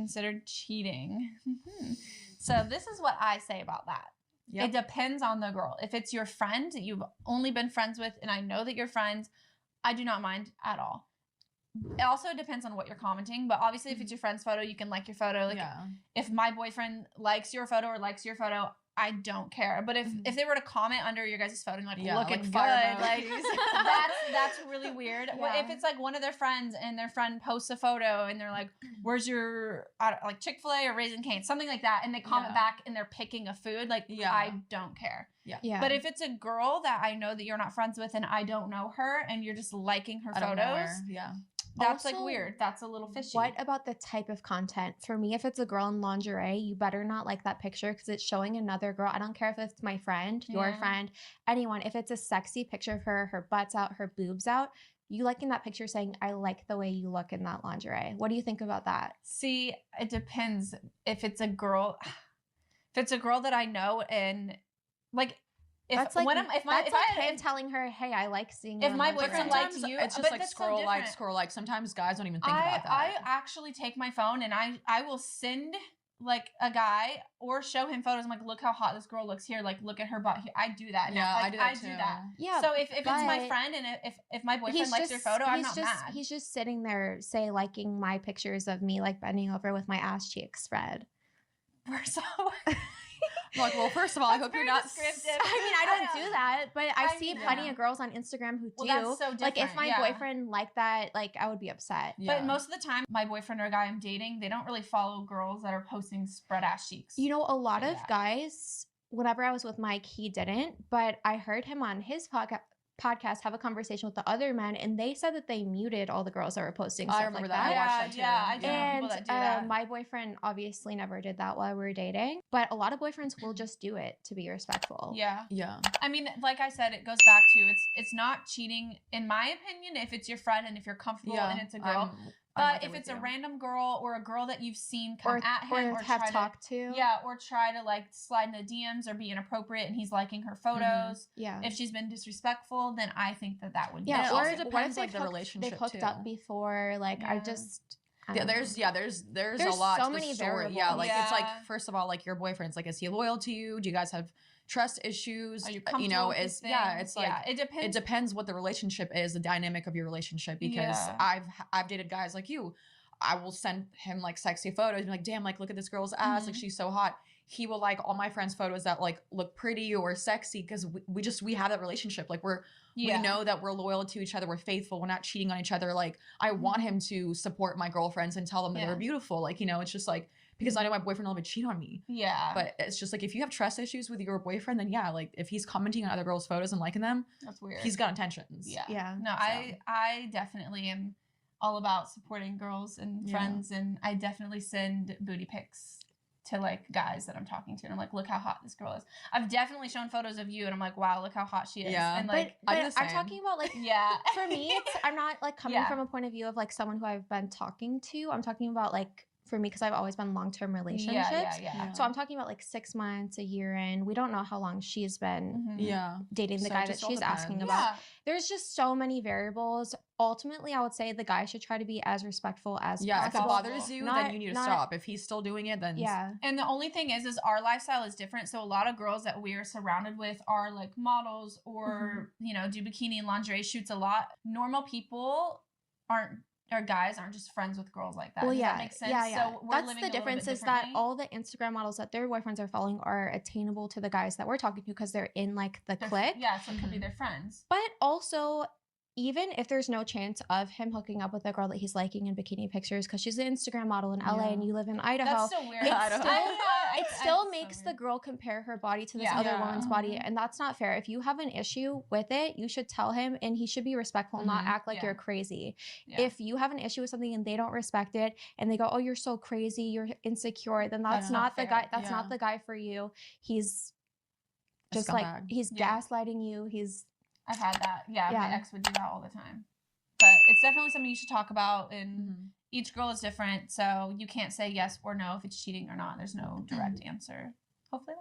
considered cheating? So this is what I say about that. Yep. It depends on the girl. If it's your friend that you've only been friends with, and I know that you're friends, I do not mind at all. It also depends on what you're commenting, but obviously if it's your friend's photo, you can like your photo. Like if my boyfriend likes your photo or likes your photo, I don't care. But if they were to comment under your guys' photo and like looking good, like that's really weird. Yeah. If it's like one of their friends and their friend posts a photo and they're like, "Where's your like Chick-fil-A or Raising Cane's," something like that, and they comment back and they're picking a food, like I don't care. Yeah. But if it's a girl that I know that you're not friends with and I don't know her and you're just liking her photos, that's also, like weird. That's a little fishy. What about the type of content? For me, if it's a girl in lingerie, you better not like that picture because it's showing another girl. I don't care if it's my friend, your friend, anyone. If it's a sexy picture of her butt's out, her boobs out, you liking that picture saying, I like the way you look in that lingerie. What do you think about that? See, it depends. If it's a girl that I know and like, if I'm telling her, hey, I like seeing you. If my boyfriend likes you, it's just like scroll like. Sometimes guys don't even think about that. I actually take my phone and I will send like a guy or show him photos. I'm like, look how hot this girl looks here. Like, look at her butt here. I do that. Yeah, like, I do that too. Yeah. So if it's my friend and if my boyfriend likes your photo, I'm not mad. He's just sitting there, say, liking my pictures of me like bending over with my ass cheeks spread. We're so. I'm like, well, first of all, I hope you're not descriptive. I mean, I don't do that, but I see plenty of girls on Instagram who do. That's so different. Like, if my boyfriend liked that, like, I would be upset. Yeah. But most of the time, my boyfriend or a guy I'm dating, they don't really follow girls that are posting spread ass cheeks. You know, a lot of guys, whenever I was with Mike, he didn't, but I heard him on his podcast have a conversation with the other men, and they said that they muted all the girls that were posting stuff remember like that. I watched that too. Yeah, I do know people that do that. My boyfriend obviously never did that while we were dating, but a lot of boyfriends will just do it to be respectful. Yeah. Yeah. I mean, like I said, it goes back to it's not cheating, in my opinion, if it's your friend and if you're comfortable and it's a girl. But if it's a random girl or a girl that you've seen come at him or have talked to. Yeah, or try to like slide in the DMs or be inappropriate and he's liking her photos. Yeah. If she's been disrespectful, then I think that would be. Yeah, or it depends like the relationship they've hooked up before. Like I just. There's a lot. So many variables. Yeah, like it's like first of all, like your boyfriend's like, is he loyal to you? Do you guys have trust issues? Are you comfortable with it's like it depends. It depends what the relationship is, the dynamic of your relationship. Because I've dated guys like you. I will send him like sexy photos and be like, damn, like look at this girl's ass, like she's so hot. He will like all my friends' photos that like look pretty or sexy because we have that relationship. Like we know that we're loyal to each other, we're faithful, we're not cheating on each other. Like I want him to support my girlfriends and tell them that they're beautiful. Like, it's just like, because I know my boyfriend will never cheat on me. Yeah. But it's just like, if you have trust issues with your boyfriend, then like if he's commenting on other girls' photos and liking them, that's weird. He's got intentions. Yeah. Yeah. No, so. I definitely am all about supporting girls and friends, and I definitely send booty pics to like guys that I'm talking to, and I'm like, look how hot this girl is. I've definitely shown photos of you and I'm like, wow, look how hot she is. Yeah. And like, but I'm talking about like, for me, I'm not like coming from a point of view of like someone who I've been talking to. I'm talking about like, for me, because I've always been long-term relationships. So I'm talking about like 6 months, a year in. We don't know how long she's been dating the guy that she's asking about. There's just so many variables. Ultimately, I would say the guy should try to be as respectful as possible. If it bothers you, then you need to stop. If he's still doing it, then And the only thing is our lifestyle is different. So a lot of girls that we are surrounded with are like models or do bikini and lingerie shoots a lot. Normal people or guys aren't just friends with girls like that. Does that make sense? So that's the difference, is that all the Instagram models that their boyfriends are following are attainable to the guys that we're talking to because they're in like the clique. Yeah, so it could be their friends. But also, even if there's no chance of him hooking up with a girl that he's liking in bikini pictures because she's an Instagram model in LA and you live in Idaho. That's so weird. It still makes the girl compare her body to this other woman's body, and that's not fair. If you have an issue with it, you should tell him, and he should be respectful, not act like you're crazy. If you have an issue with something and they don't respect it, and they go, "Oh, you're so crazy, you're insecure," then that's not the guy. That's not the guy for you. He's just like he's gaslighting you. I've had that. Yeah, my ex would do that all the time. But it's definitely something you should talk about, and each girl is different, so you can't say yes or no if it's cheating or not. There's no direct answer. Hopefully.